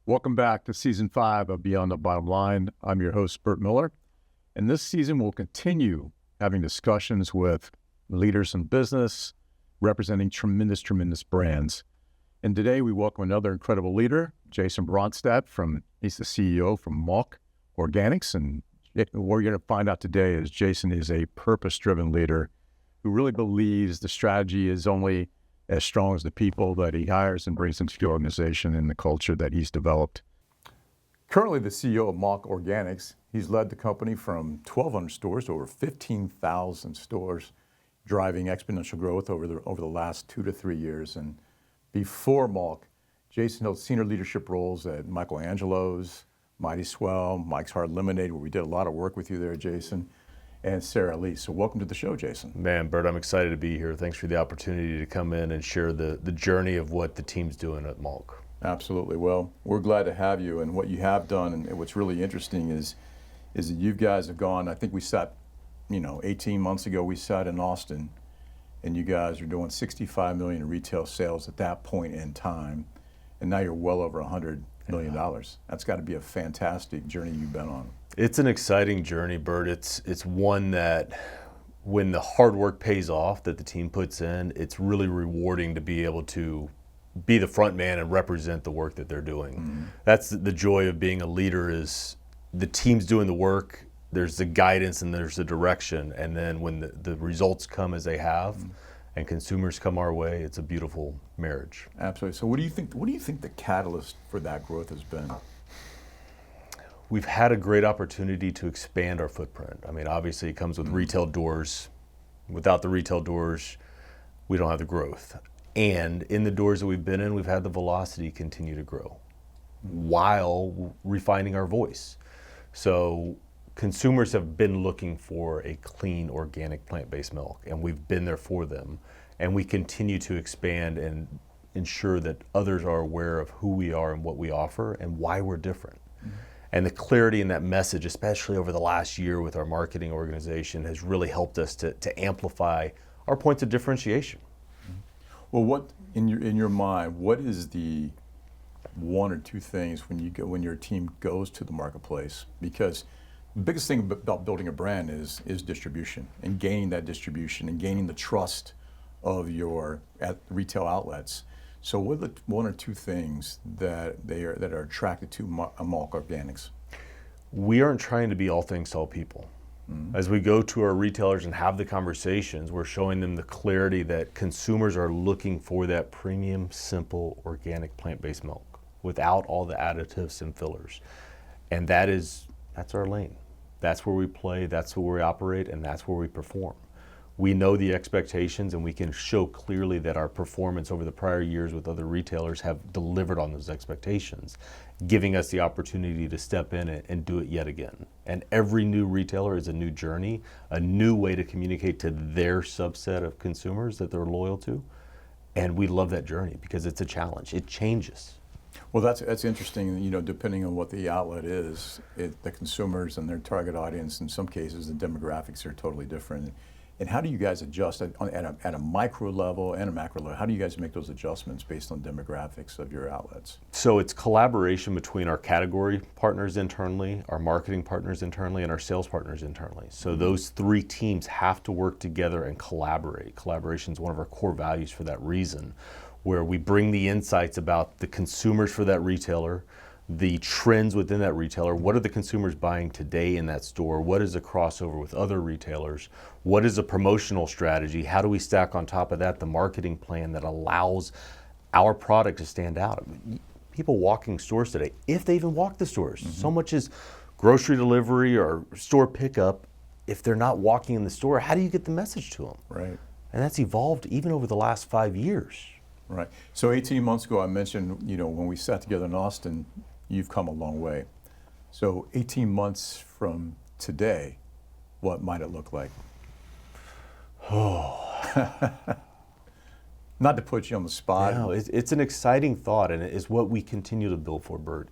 Welcome back to Season 5 of Beyond the Bottom Line. I'm your host, Bert Miller. And this season, we'll continue having discussions with leaders in business representing tremendous brands. And today, we welcome another incredible leader, Jason Bronstad. He's the CEO from MALK Organics. And what we're going to find out today is Jason is a purpose-driven leader who really believes the strategy is only as strong as the people that he hires and brings into the organization and the culture that he's developed. Currently the CEO of MALK Organics, he's led the company from 1,200 stores to over 15,000 stores, driving exponential growth over the last 2 to 3 years. And before MALK, Jason held senior leadership roles at Michael Angelo's, Mighty Swell, Mike's Hard Lemonade, where we did a lot of work with you there, Jason, and Sarah Lee. So welcome to the show, Jason. Man, Bert, I'm excited to be here. Thanks for the opportunity to come in and share the journey of what the team's doing at MALK. Absolutely. Well, we're glad to have you. And what you have done, and what's really interesting is that you guys have gone, I think we sat, 18 months ago, we sat in Austin, and you guys are doing $65 million in retail sales at that point in time. And now you're well over $100 million. That's got to be a fantastic journey you've been on. It's an exciting journey, Bert. It's one that when the hard work pays off that the team puts in, it's really rewarding to be able to be the front man and represent the work that they're doing. Mm-hmm. That's the joy of being a leader, is the team's doing the work, there's the guidance and there's the direction, and then when the results come as they have, mm-hmm. and consumers come our way, it's a beautiful marriage. Absolutely. So what do you think the catalyst for that growth has been? We've had a great opportunity to expand our footprint. I mean, obviously it comes with retail doors. Without the retail doors, we don't have the growth. And in the doors that we've been in, we've had the velocity continue to grow while refining our voice. So consumers have been looking for a clean, organic, plant-based milk, and we've been there for them. And we continue to expand and ensure that others are aware of who we are and what we offer and why we're different. Mm-hmm. And the clarity in that message, especially over the last year with our marketing organization, has really helped us to amplify our points of differentiation. Well, what in your mind, what is the one or two things when your team goes to the marketplace? Because the biggest thing about building a brand is distribution, and gaining that distribution and gaining the trust of your retail outlets. So what are the one or two things that are attracted to MALK Organics? We aren't trying to be all things to all people. Mm-hmm. As we go to our retailers and have the conversations, we're showing them the clarity that consumers are looking for that premium, simple, organic, plant-based milk without all the additives and fillers. And that's our lane. That's where we play, that's where we operate, and that's where we perform. We know the expectations, and we can show clearly that our performance over the prior years with other retailers have delivered on those expectations, giving us the opportunity to step in and do it yet again. And every new retailer is a new journey, a new way to communicate to their subset of consumers that they're loyal to. And we love that journey because it's a challenge. It changes. Well, that's interesting. Depending on what the outlet is, the consumers and their target audience, in some cases, the demographics are totally different. And how do you guys adjust at a micro level and a macro level? How do you guys make those adjustments based on demographics of your outlets? So it's collaboration between our category partners internally, our marketing partners internally, and our sales partners internally. So those three teams have to work together and collaborate. Collaboration is one of our core values for that reason, where we bring the insights about the consumers for that retailer, the trends within that retailer. What are the consumers buying today in that store? What is the crossover with other retailers? What is a promotional strategy? How do we stack on top of that the marketing plan that allows our product to stand out? People walking stores today, if they even walk the stores, so much is grocery delivery or store pickup. If they're not walking in the store, how do you get the message to them? Right. And that's evolved even over the last 5 years. Right. So 18 months ago, I mentioned, when we sat together in Austin, you've come a long way. So 18 months from today, what might it look like? Not to put you on the spot. No, it's an exciting thought, and it's what we continue to build for, Bert.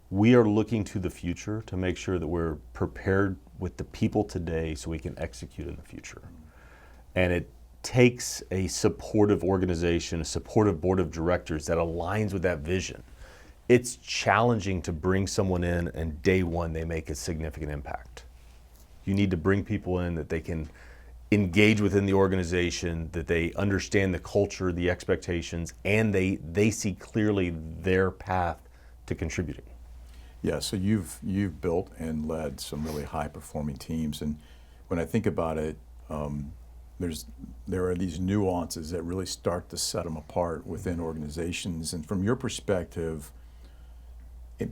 We are looking to the future to make sure that we're prepared with the people today so we can execute in the future. And it takes a supportive organization, a supportive board of directors that aligns with that vision. it's challenging to bring someone in and day one they make a significant impact. You need to bring people in that they can engage within the organization, that they understand the culture, the expectations, and they see clearly their path to contributing. Yeah, so you've built and led some really high performing teams, and when I think about it, there are these nuances that really start to set them apart within organizations. And from your perspective,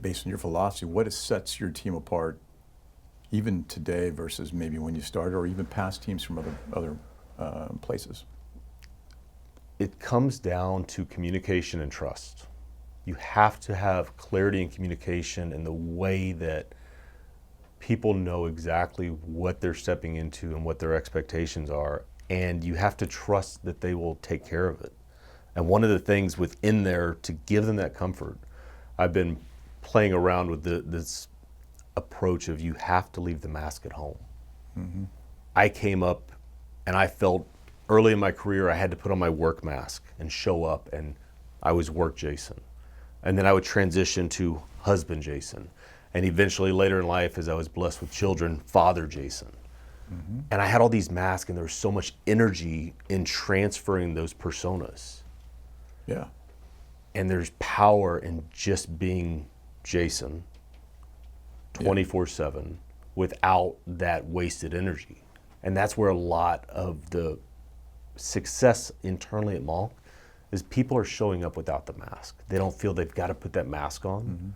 based on your philosophy, what sets your team apart, even today versus maybe when you started, or even past teams from other places? It comes down to communication and trust. You have to have clarity and communication in the way that people know exactly what they're stepping into and what their expectations are, and you have to trust that they will take care of it. And one of the things within there to give them that comfort, I've been playing around with this approach of you have to leave the mask at home. Mm-hmm. I came up and I felt early in my career I had to put on my work mask and show up, and I was work Jason. And then I would transition to husband Jason. And eventually later in life, as I was blessed with children, father Jason. Mm-hmm. And I had all these masks, and there was so much energy in transferring those personas. Yeah. And there's power in just being Jason 24/7 without that wasted energy. And that's where a lot of the success internally at MALK is people are showing up without the mask. They don't feel they've got to put that mask on, Mm-hmm.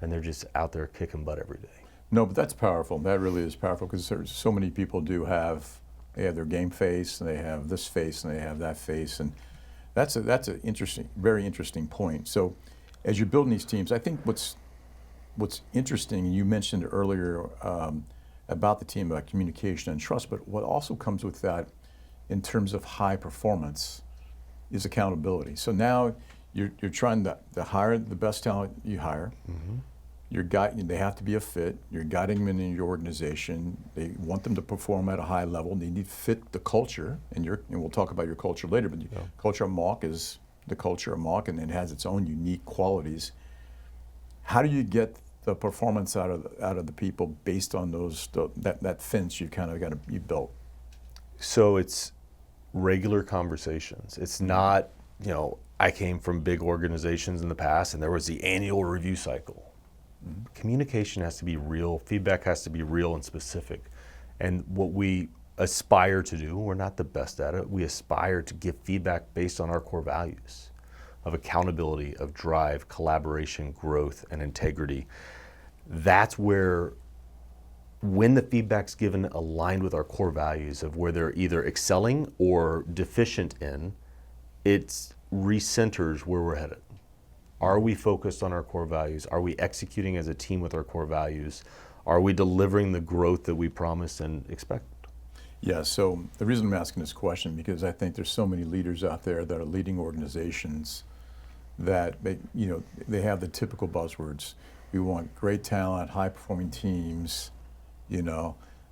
and they're just out there kicking butt every day. No, but that's powerful. That really is powerful, because there's so many people they have their game face, and they have this face, and they have that face, and that's a interesting, very interesting point. So, as you're building these teams, I think what's interesting, you mentioned earlier about the team, about communication and trust, but what also comes with that in terms of high performance is accountability. So now you're trying to hire the best talent you hire. Mm-hmm. They have to be a fit. You're guiding them in your organization. They want them to perform at a high level. They need to fit the culture, and we'll talk about your culture later, but the culture of MALK is the culture of MALK, and it has its own unique qualities. How do you get the performance out of the people based on that fence you built? So it's regular conversations. It's not, I came from big organizations in the past and there was the annual review cycle. Mm-hmm. Communication has to be real, feedback has to be real and specific. And what we aspire to do, we're not the best at it, we aspire to give feedback based on our core values of accountability, of drive, collaboration, growth, and integrity. That's where, when the feedback's given aligned with our core values of where they're either excelling or deficient in, it recenters where we're headed. Are we focused on our core values? Are we executing as a team with our core values? Are we delivering the growth that we promised and expect? Yeah, so the reason I'm asking this question, because I think there's so many leaders out there that are leading organizations that they have the typical buzzwords. We want great talent, high-performing teams,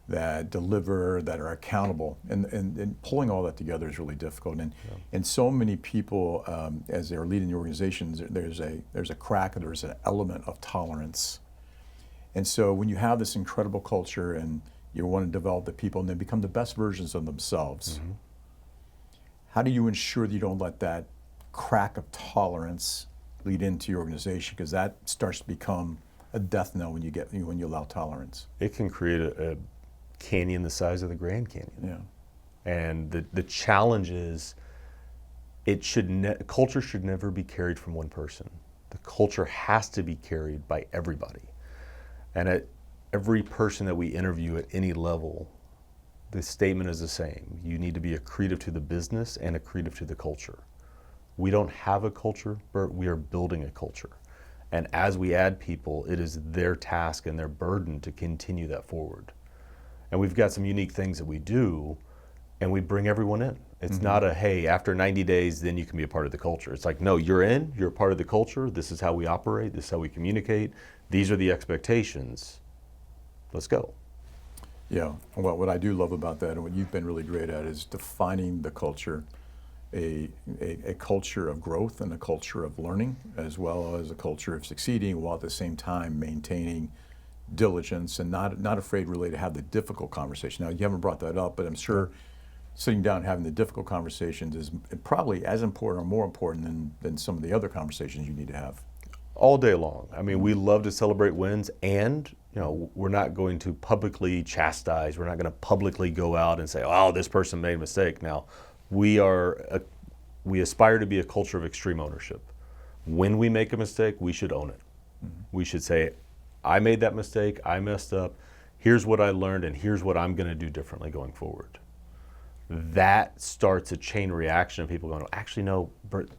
that deliver, that are accountable, and pulling all that together is really difficult. And so many people, as they're leading the organizations, there's a crack, there's an element of tolerance. And so when you have this incredible culture and you want to develop the people and they become the best versions of themselves, mm-hmm. How do you ensure that you don't let that crack of tolerance lead into your organization? Because that starts to become a death knell when you allow tolerance. It can create a canyon the size of the Grand Canyon. Yeah. And the challenge is, culture should never be carried from one person. The culture has to be carried by everybody. And at every person that we interview at any level, the statement is the same. You need to be accretive to the business and accretive to the culture. We don't have a culture, Bert, we are building a culture. And as we add people, it is their task and their burden to continue that forward. And we've got some unique things that we do, and we bring everyone in. It's mm-hmm. not hey, after 90 days, then you can be a part of the culture. It's like, no, you're a part of the culture. This is how we operate. This is how we communicate. These are the expectations. Let's go. Yeah, well, what I do love about that, and what you've been really great at, is defining the culture a culture of growth and a culture of learning, as well as a culture of succeeding, while at the same time maintaining diligence and not afraid really to have the difficult conversation. Now, you haven't brought that up, but I'm sure sitting down and having the difficult conversations is probably as important or more important than some of the other conversations you need to have. All day long. I mean, we love to celebrate wins, and we're not going to publicly chastise. We're not going to publicly go out and say, "Oh, this person made a mistake." Now, we aspire to be a culture of extreme ownership. When we make a mistake, we should own it. We should say, "I made that mistake. I messed up. Here's what I learned, and here's what I'm going to do differently going forward." That starts a chain reaction of people going, "Actually, no, Bert,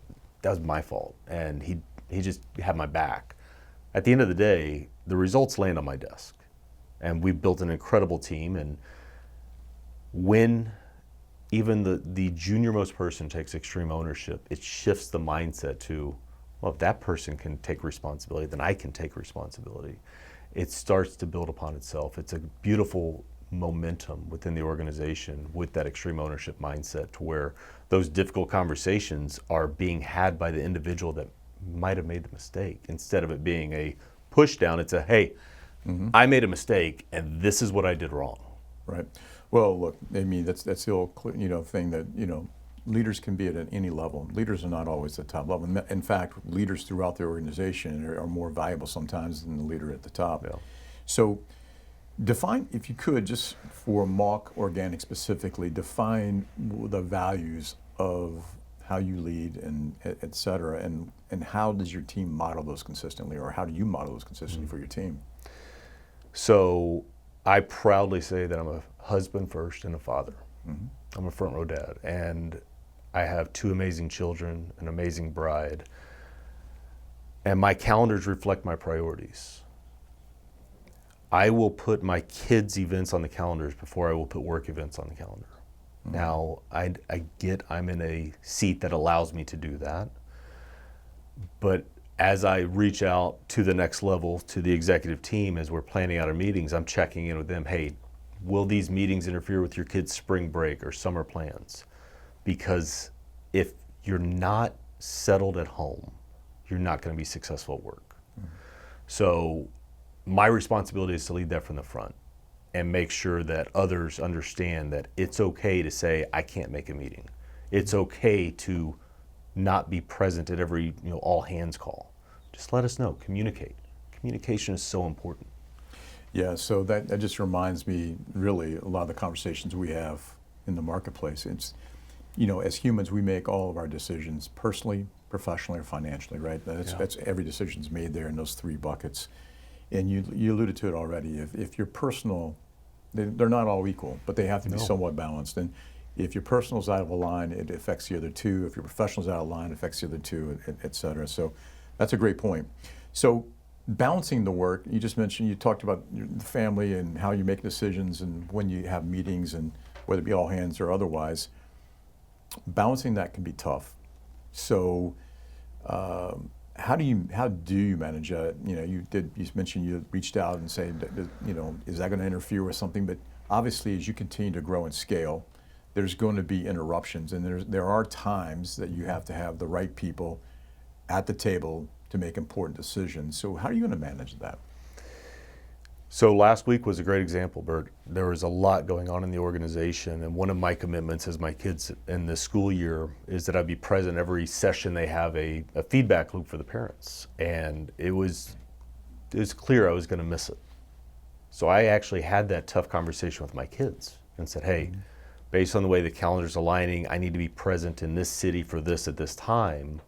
that was my fault, and he just had my back." At the end of the day, the results land on my desk, and we've built an incredible team. And when even the junior-most person takes extreme ownership, it shifts the mindset to, well, if that person can take responsibility, then I can take responsibility. It starts to build upon itself. It's a beautiful momentum within the organization with that extreme ownership mindset, to where those difficult conversations are being had by the individual that might have made the mistake. Instead of it being a push down, it's a, "Hey, I made a mistake and this is what I did wrong." Right. Well, look, I mean, that's the old thing that leaders can be at any level. Leaders are not always at the top level. In fact, leaders throughout the organization are more valuable sometimes than the leader at the top. Yeah. So define, if you could, just for MALK Organics specifically, define the values of how you lead and et cetera, and how does your team model those consistently, or how do you model those consistently for your team? So I proudly say that I'm a husband first and a father. I'm a front row dad, and I have 2 amazing children, an amazing bride, and my calendars reflect my priorities. I will put my kids' events on the calendars before I will put work events on the calendar. Now, I get I'm in a seat that allows me to do that, but as I reach out to the next level, to the executive team, as we're planning out our meetings, I'm checking in with them. "Hey, will these meetings interfere with your kids' spring break or summer plans?" Because if you're not settled at home, you're not going to be successful at work. So my responsibility is to lead that from the front and make sure that others understand that it's okay to say, "I can't make a meeting." It's okay to not be present at every all hands call. Just let us know. Communicate. Communication is so important. Yeah, so that just reminds me, really, a lot of the conversations we have in the marketplace. It's, as humans, we make all of our decisions personally, professionally, or financially, right? That's every decision's made there in those 3 buckets. And you alluded to it already. If your personal, they're not all equal, but they have to be somewhat balanced. And if your personal's out of line, it affects the other 2. If your professional's out of line, it affects the other 2, et cetera. So that's a great point. So balancing the work, you just mentioned, you talked about the family and how you make decisions and when you have meetings, and whether it be all hands or otherwise. Balancing that can be tough. So how do you manage that? You mentioned you reached out and said, is that going to interfere with something? But obviously, as you continue to grow and scale, there's going to be interruptions, and there are times that you have to have the right people at the table to make important decisions. So how are you going to manage that? So last week was a great example, Bert. There was a lot going on in the organization, and one of my commitments as my kids in the school year is that I'd be present every session. They have a feedback loop for the parents, and it was clear I was going to miss it. So I actually had that tough conversation with my kids and said, "Hey, based on the way the calendar's aligning, I need to be present in this city for this at this time."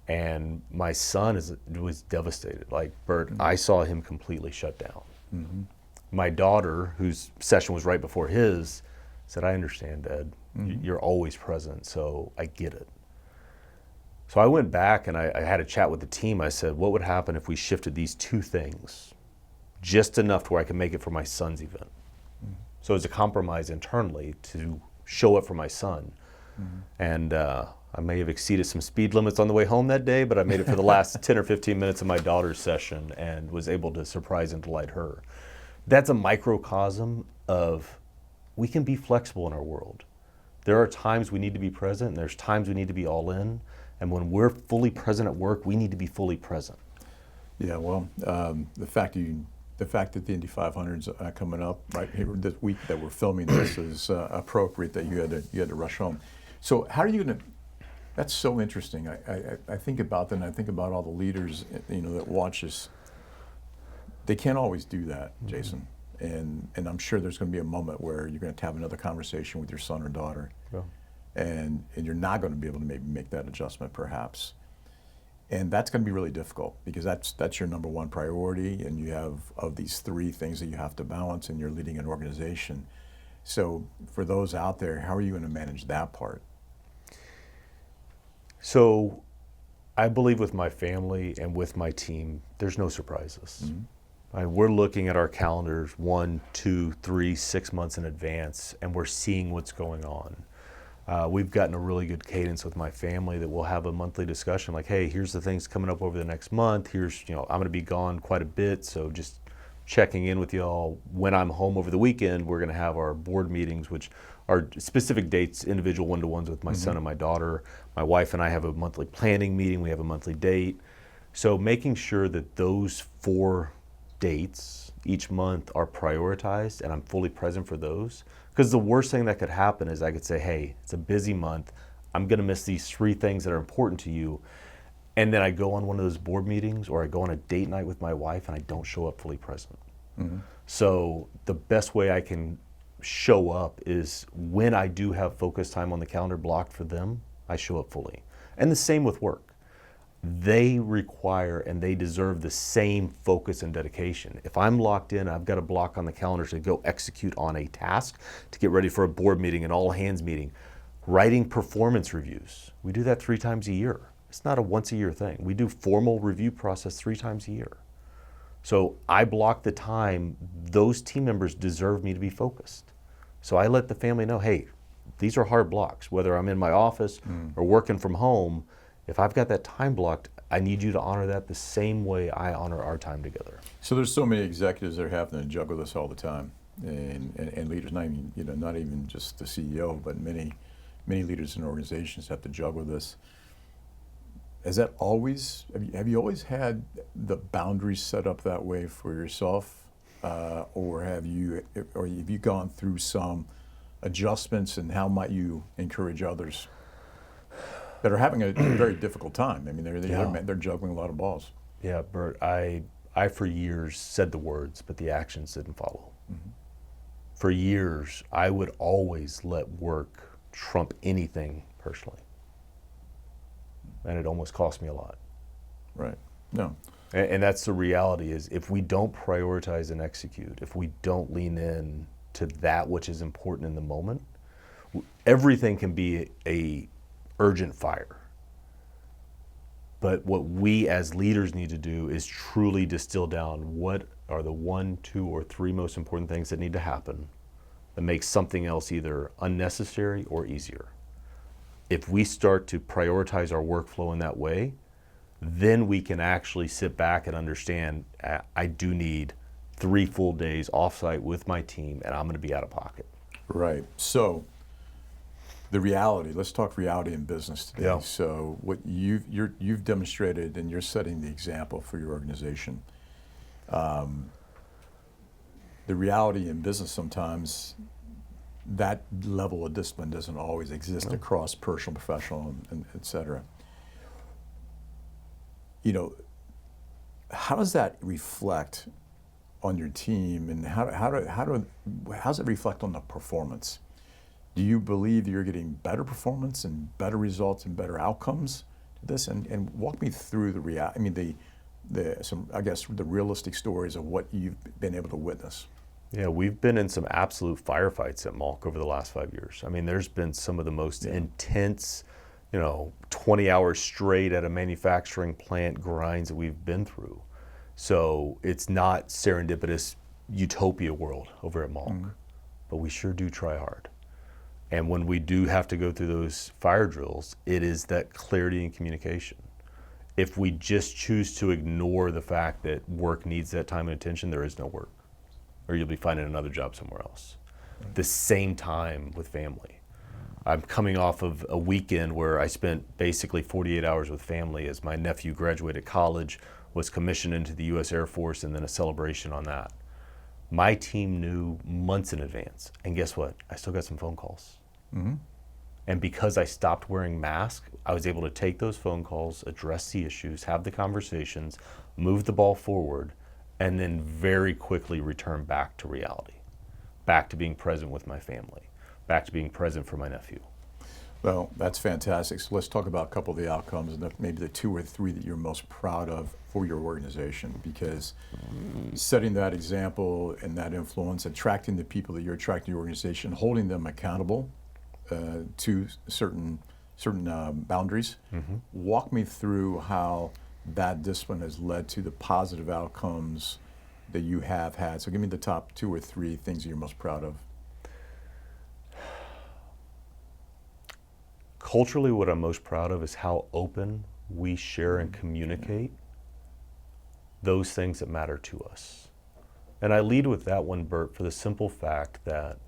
And my son was devastated. Like, Bert, I saw him completely shut down. My daughter, whose session was right before his, said, "I understand, Dad. You're always present, so I get it." So I went back and I had a chat with the team. I said, what would happen if we shifted these 2 things just enough to where I could make it for my son's event? So it was a compromise internally to show up for my son. And I may have exceeded some speed limits on the way home that day, but I made it for the last 10 or 15 minutes of my daughter's session and was able to surprise and delight her. That's a microcosm of, we can be flexible in our world. There are times we need to be present, and there's times we need to be all in. And when we're fully present at work, we need to be fully present. Yeah, well, the fact that the Indy 500's coming up right here this week that we're filming this is appropriate that you had to rush home. So how are you going to? That's so interesting. I think about that, and I think about all the leaders that watch this. They can't always do that, Jason. And I'm sure there's going to be a moment where you're going to have another conversation with your son or daughter, Yeah. and you're not going to be able to maybe make that adjustment, perhaps. And that's going to be really difficult because that's your number one priority, and you have of these three things that you have to balance, and you're leading an organization. So for those out there, how are you going to manage that part? So I believe with my family and with my team, there's no surprises. Mm-hmm. We're looking at our calendars 1, 2, 3, 6 months in advance, and we're seeing what's going on. We've gotten a really good cadence with my family that we'll have a monthly discussion like, hey, here's the things coming up over the next month. Here's, I'm going to be gone quite a bit, so just checking in with y'all. When I'm home over the weekend, we're going to have our board meetings, which are specific dates, individual one-to-ones with my son and my daughter. My wife and I have a monthly planning meeting. We have a monthly date. So making sure that those 4 dates each month are prioritized and I'm fully present for those. Because the worst thing that could happen is I could say, hey, it's a busy month. I'm going to miss these 3 things that are important to you. And then I go on one of those board meetings or I go on a date night with my wife and I don't show up fully present. Mm-hmm. So the best way I can show up is when I do have focus time on the calendar blocked for them, I show up fully. And the same with work. They require and they deserve the same focus and dedication. If I'm locked in, I've got a block on the calendar to go execute on a task, to get ready for a board meeting, an all hands meeting, writing performance reviews. We do that 3 times a year. It's not a once a year thing. We do formal review process 3 times a year. So I block the time. Those team members deserve me to be focused. So I let the family know, hey, these are hard blocks, whether I'm in my office or working from home. If I've got that time blocked, I need you to honor that the same way I honor our time together. So there's so many executives that are having to juggle this all the time, and leaders, not even just the CEO, but many leaders in organizations have to juggle this. Have you always had the boundaries set up that way for yourself, or have you gone through some adjustments, and how might you encourage others that are having a very difficult time? I mean, they're juggling a lot of balls. Yeah, Bert, I for years said the words, but the actions didn't follow. Mm-hmm. For years, I would always let work trump anything personally. And it almost cost me a lot. Right. No. And that's the reality is if we don't prioritize and execute, if we don't lean in to that which is important in the moment, everything can be a urgent fire. But what we as leaders need to do is truly distill down what are the 1, 2, or 3 most important things that need to happen that makes something else either unnecessary or easier. If we start to prioritize our workflow in that way, then we can actually sit back and understand I do need 3 full days offsite with my team and I'm going to be out of pocket. Right. So the reality, let's talk reality in business today. Yeah. So what you've demonstrated, and you're setting the example for your organization. The reality in business sometimes, that level of discipline doesn't always exist across personal, professional, and et cetera. How does that reflect on your team, and how does it reflect on the performance? Do you believe you're getting better performance and better results and better outcomes to this? And walk me through the realistic stories of what you've been able to witness. Yeah, we've been in some absolute firefights at MALK over the last 5 years. I mean, there's been some of the most intense, 20 hours straight at a manufacturing plant grinds that we've been through. So it's not serendipitous utopia world over at MALK, but we sure do try hard. And when we do have to go through those fire drills, it is that clarity and communication. If we just choose to ignore the fact that work needs that time and attention, there is no work, or you'll be finding another job somewhere else. Right. The same time with family. I'm coming off of a weekend where I spent basically 48 hours with family as my nephew graduated college, was commissioned into the U.S. Air Force, and then a celebration on that. My team knew months in advance. And guess what? I still got some phone calls. Mm-hmm. And because I stopped wearing masks, I was able to take those phone calls, address the issues, have the conversations, move the ball forward, and then very quickly return back to reality, back to being present with my family, back to being present for my nephew. Well, that's fantastic. So let's talk about a couple of the outcomes and maybe the 2 or 3 that you're most proud of for your organization, because setting that example and that influence, attracting the people that you're attracting to your organization, holding them accountable to certain boundaries. Mm-hmm. Walk me through how that discipline has led to the positive outcomes that you have had. So give me the top 2 or 3 things that you're most proud of. Culturally, what I'm most proud of is how open we share and communicate those things that matter to us. And I lead with that one, Bert, for the simple fact that,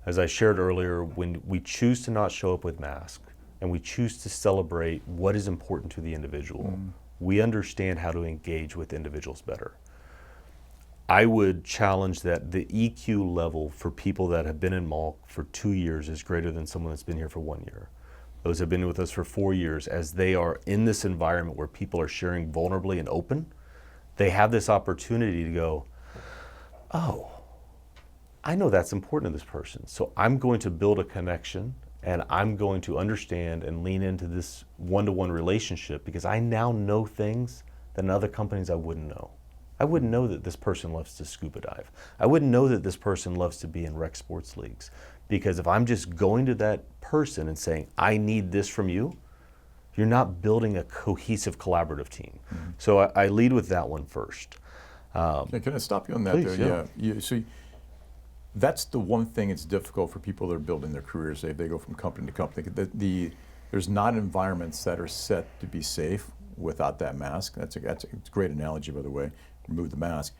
as I shared earlier, when we choose to not show up with masks and we choose to celebrate what is important to the individual, we understand how to engage with individuals better. I would challenge that the EQ level for people that have been in MALK for 2 years is greater than someone that's been here for 1 year. Those have been with us for 4 years, as they are in this environment where people are sharing vulnerably and open, they have this opportunity to go, oh, I know that's important to this person. So I'm going to build a connection, and I'm going to understand and lean into this one-to-one relationship, because I now know things that in other companies I wouldn't know. I wouldn't know that this person loves to scuba dive. I wouldn't know that this person loves to be in rec sports leagues. Because if I'm just going to that person and saying, I need this from you, you're not building a cohesive collaborative team. Mm-hmm. So I lead with that one first. Can I stop you on that? Please, there? Yeah. So that's the one thing that's difficult for people that are building their careers. They go from company to company. There's not environments that are set to be safe without that mask. It's a great analogy, by the way. Remove the mask.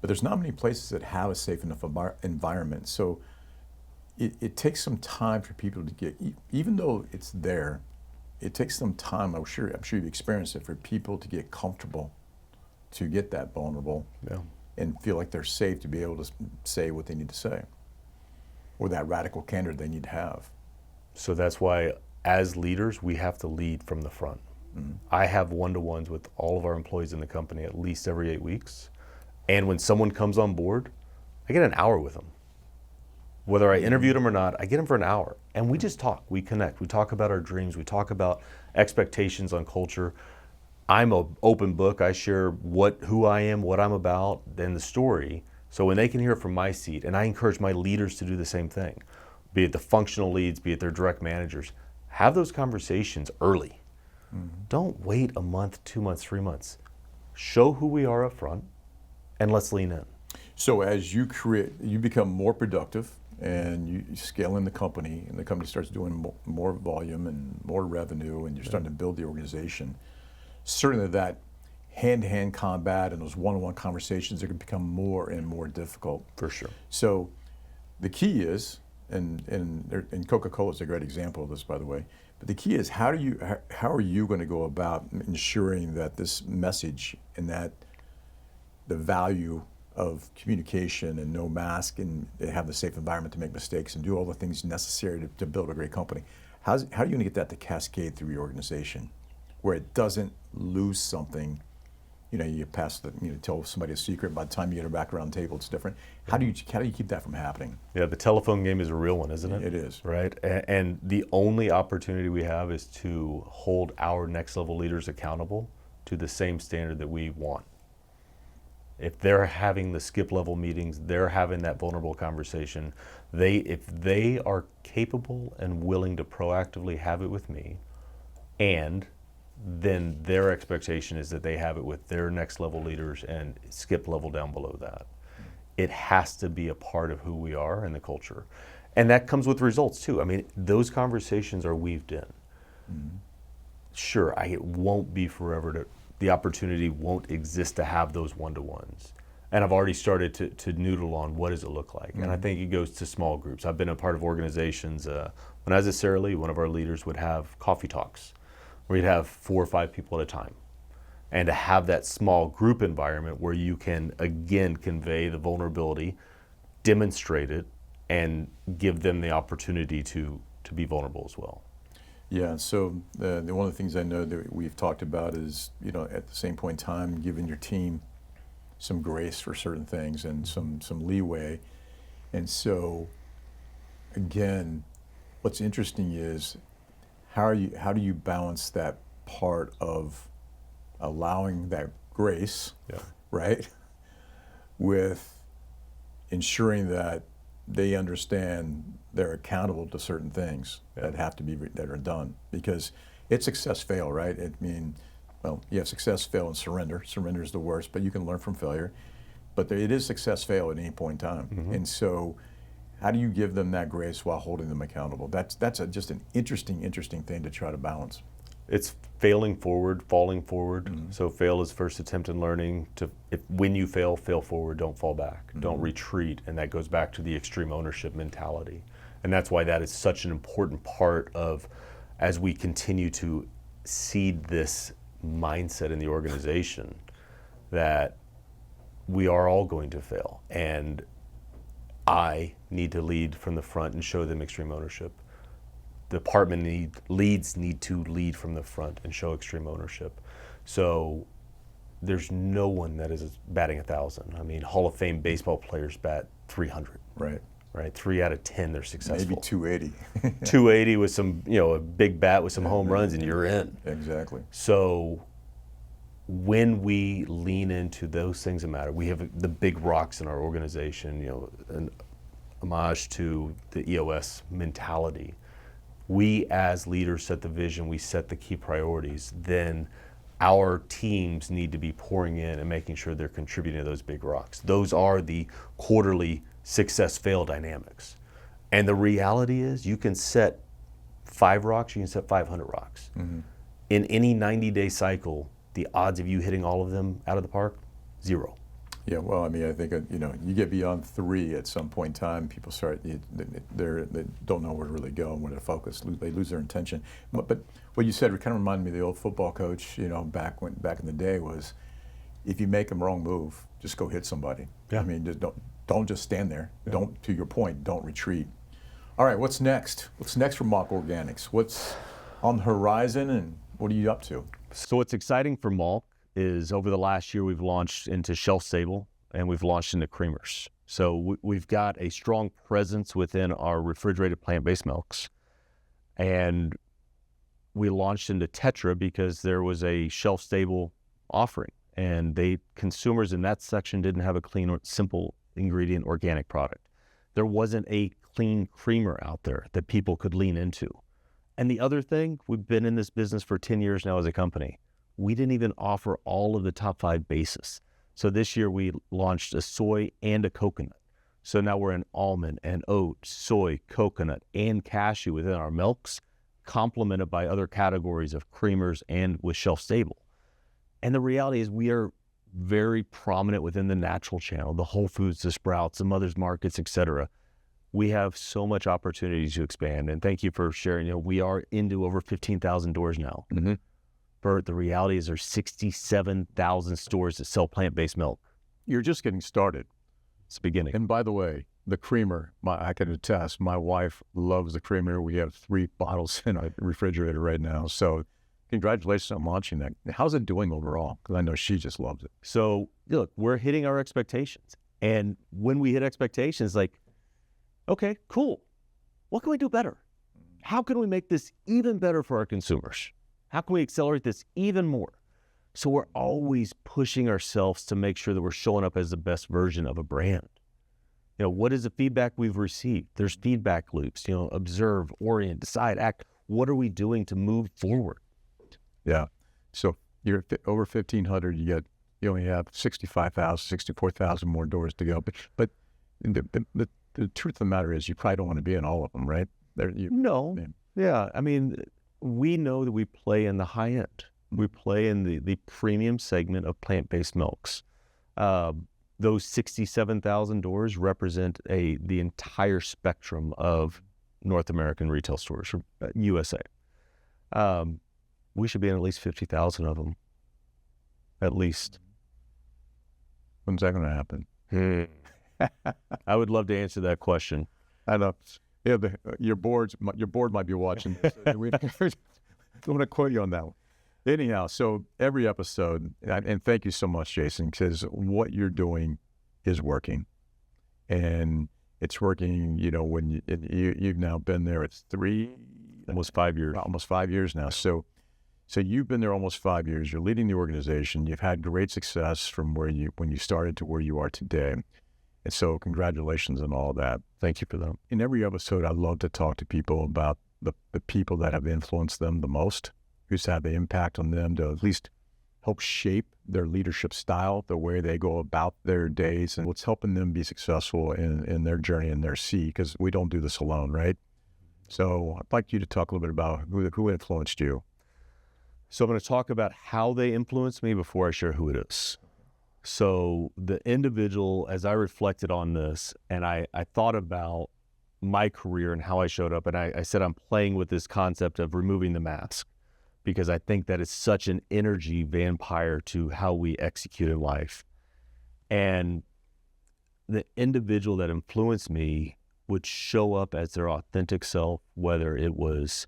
But there's not many places that have a safe enough environment. So it takes some time for people to get, even though it's there, it takes some time, I'm sure you've experienced it, for people to get comfortable, to get that vulnerable, and feel like they're safe to be able to say what they need to say, or that radical candor they need to have. So that's why, as leaders, we have to lead from the front. Mm-hmm. I have one-to-ones with all of our employees in the company at least every 8 weeks. And when someone comes on board, I get an hour with them. Whether I interviewed them or not, I get them for an hour. And we just talk, we connect, we talk about our dreams, we talk about expectations on culture. I'm an open book. I share who I am, what I'm about, then the story. So when they can hear it from my seat, and I encourage my leaders to do the same thing, be it the functional leads, be it their direct managers, have those conversations early. Mm-hmm. Don't wait a month, 2 months, 3 months. Show who we are up front, and let's lean in. So as you become more productive, and you scale in the company, and the company starts doing more volume and more revenue, and you're starting to build the organization, certainly that hand-to-hand combat and those one-on-one conversations are going to become more and more difficult. For sure. So the key is, and Coca-Cola is a great example of this, by the way, but the key is how are you going to go about ensuring that this message and that the value of communication and no mask and have the safe environment to make mistakes and do all the things necessary to build a great company. How are you going to get that to cascade through your organization where it doesn't lose something? You know, you tell somebody a secret, by the time you get back around the table, it's different. How do you keep that from happening? Yeah, the telephone game is a real one, isn't it? It is. Right? And the only opportunity we have is to hold our next level leaders accountable to the same standard that we want. If they're having the skip level meetings, they're having that vulnerable conversation, if they are capable and willing to proactively have it with me, and then their expectation is that they have it with their next level leaders and skip level down below that. It has to be a part of who we are and the culture. And that comes with results too. I mean, those conversations are weaved in. Mm-hmm. Sure, it won't be forever. The opportunity won't exist to have those one-to-ones. And I've already started to noodle on what does it look like. And I think it goes to small groups. I've been a part of organizations. When I was at Sara Lee, one of our leaders would have coffee talks where you'd have 4 or 5 people at a time. And to have that small group environment where you can, again, convey the vulnerability, demonstrate it, and give them the opportunity to be vulnerable as well. Yeah, so one of the things I know that we've talked about is, at the same point in time, giving your team some grace for certain things and some leeway. And so, again, what's interesting is how do you balance that part of allowing that grace, right, with ensuring that they understand they're accountable to certain things that have to be that are done, because it's success fail, right? You have success fail and surrender. Surrender is the worst, but you can learn from failure. But it is success fail at any point in time, and so how do you give them that grace while holding them accountable? That's just an interesting thing to try to balance. It's failing forward, falling forward. So fail is first attempt in learning. When you fail forward, don't fall back, don't retreat. And that goes back to the extreme ownership mentality. And that's why that is such an important part of, as we continue to seed this mindset in the organization, that we are all going to fail. And I need to lead from the front and show them extreme ownership. Department leads need to lead from the front and show extreme ownership. So there's no one that is batting 1,000. I mean, Hall of Fame baseball players bat 300. Right. 3 out of 10 they're successful. Maybe 280. 280 with some, a big bat with some home runs, and you're in. Exactly. So when we lean into those things that matter, we have the big rocks in our organization, an homage to the EOS mentality. We as leaders set the vision, we set the key priorities, then our teams need to be pouring in and making sure they're contributing to those big rocks. Those are the quarterly success-fail dynamics. And the reality is you can set 5 rocks, you can set 500 rocks. In any 90-day cycle, the odds of you hitting all of them out of the park, 0. Yeah, well, I think, you get beyond 3 at some point in time, people start, they don't know where to really go and where to focus. They lose their intention. But what you said kind of reminded me of the old football coach, back in the day, was if you make a wrong move, just go hit somebody. Yeah. Just don't just stand there. Yeah. To your point, don't retreat. All right, what's next? What's next for MALK Organics? What's on the horizon, and what are you up to? So what's exciting for MALK is over the last year we've launched into shelf stable and we've launched into creamers. So we've got a strong presence within our refrigerated plant-based milks, and we launched into Tetra because there was a shelf stable offering, and consumers in that section didn't have a clean or simple ingredient organic product. There wasn't a clean creamer out there that people could lean into. And the other thing, we've been in this business for 10 years now as a company. We didn't even offer all of the top 5 bases. So this year we launched a soy and a coconut. So now we're in almond and oat, soy, coconut, and cashew within our milks, complemented by other categories of creamers and with shelf stable. And the reality is we are very prominent within the natural channel, the Whole Foods, the Sprouts, the Mother's Markets, etc. We have so much opportunity to expand. And thank you for sharing. We are into over 15,000 doors now. Bert, the reality is there's 67,000 stores that sell plant-based milk. You're just getting started. It's the beginning. And by the way, the creamer, I can attest, my wife loves the creamer. We have 3 bottles in our refrigerator right now. So congratulations on launching that. How's it doing overall? Because I know she just loves it. So look, we're hitting our expectations. And when we hit expectations, okay, cool. What can we do better? How can we make this even better for our consumers? How can we accelerate this even more? So we're always pushing ourselves to make sure that we're showing up as the best version of a brand. What is the feedback we've received? There's feedback loops, observe, orient, decide, act. What are we doing to move forward? Yeah. So you're at over 1,500, you only have 65,000, 64,000 more doors to go. But the truth of the matter is you probably don't want to be in all of them, right? No. Yeah. We know that we play in the high end. We play in the premium segment of plant-based milks. those 67,000 doors represent the entire spectrum of North American retail stores, or USA. We should be in at least 50,000 of them, at least. When's that going to happen? I would love to answer that question. I know. Yeah, your board might be watching this. I'm going to quote you on that one. Anyhow, so every episode, and thank you so much, Jason, because what you're doing is working. And it's working, when you've now been there, it's almost 5 years. Almost 5 years now. So you've been there almost 5 years. You're leading the organization. You've had great success from when you started to where you are today. And so congratulations on all that. Thank you for that. In every episode, I love to talk to people about the people that have influenced them the most, who's had the impact on them to at least help shape their leadership style, the way they go about their days, and what's helping them be successful in their journey in their sea, because we don't do this alone, right? So I'd like you to talk a little bit about who influenced you. So I'm going to talk about how they influenced me before I share who it is. So the individual, as I reflected on this, and I thought about my career and how I showed up, and I said I'm playing with this concept of removing the mask, because I think that it's such an energy vampire to how we execute in life. And the individual that influenced me would show up as their authentic self, whether it was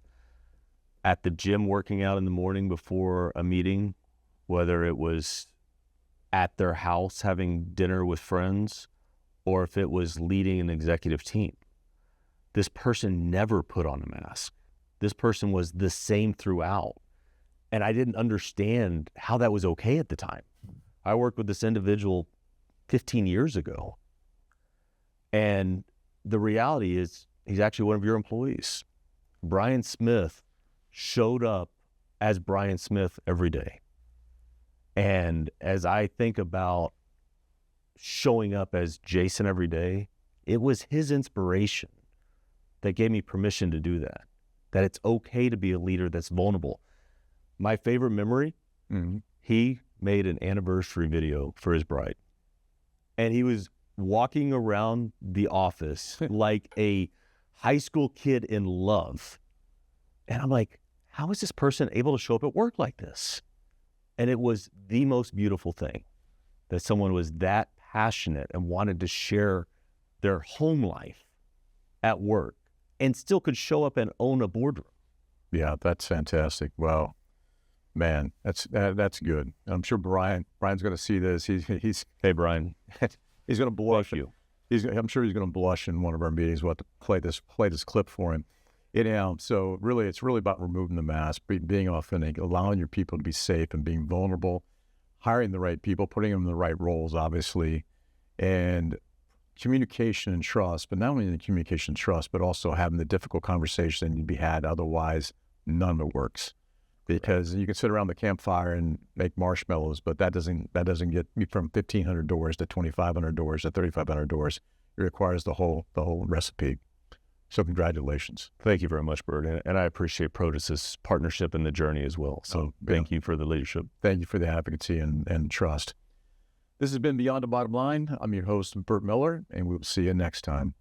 at the gym working out in the morning before a meeting, whether it was at their house having dinner with friends, or if it was leading an executive team. This person never put on a mask. This person was the same throughout. And I didn't understand how that was okay at the time. I worked with this individual 15 years ago. And the reality is he's actually one of your employees. Brian Smith showed up as Brian Smith every day. And as I think about showing up as Jason every day, it was his inspiration that gave me permission to do that it's okay to be a leader that's vulnerable. My favorite memory, he made an anniversary video for his bride. And he was walking around the office like a high school kid in love. And I'm like, how is this person able to show up at work like this? And it was the most beautiful thing that someone was that passionate and wanted to share their home life at work and still could show up and own a boardroom. Yeah, that's fantastic. Wow. Man, that's good. I'm sure Brian's going to see this. He's hey, Brian. He's going to blush. Thank you. I'm sure he's going to blush in one of our meetings. We'll have to play this clip for him. Anyhow, so really, it's really about removing the mask, being authentic, allowing your people to be safe and being vulnerable, hiring the right people, putting them in the right roles, obviously, and communication and trust, but not only the communication and trust, but also having the difficult conversation to be had. Otherwise, none of it works. Because you can sit around the campfire and make marshmallows, but that doesn't get you from 1,500 doors to 2,500 doors to 3,500 doors. It requires the whole recipe. So congratulations. Thank you very much, Bert. And I appreciate Protus's partnership in the journey as well. So thank you for the leadership. Thank you for the advocacy and trust. This has been Beyond the Bottom Line. I'm your host, Bert Miller, and we'll see you next time.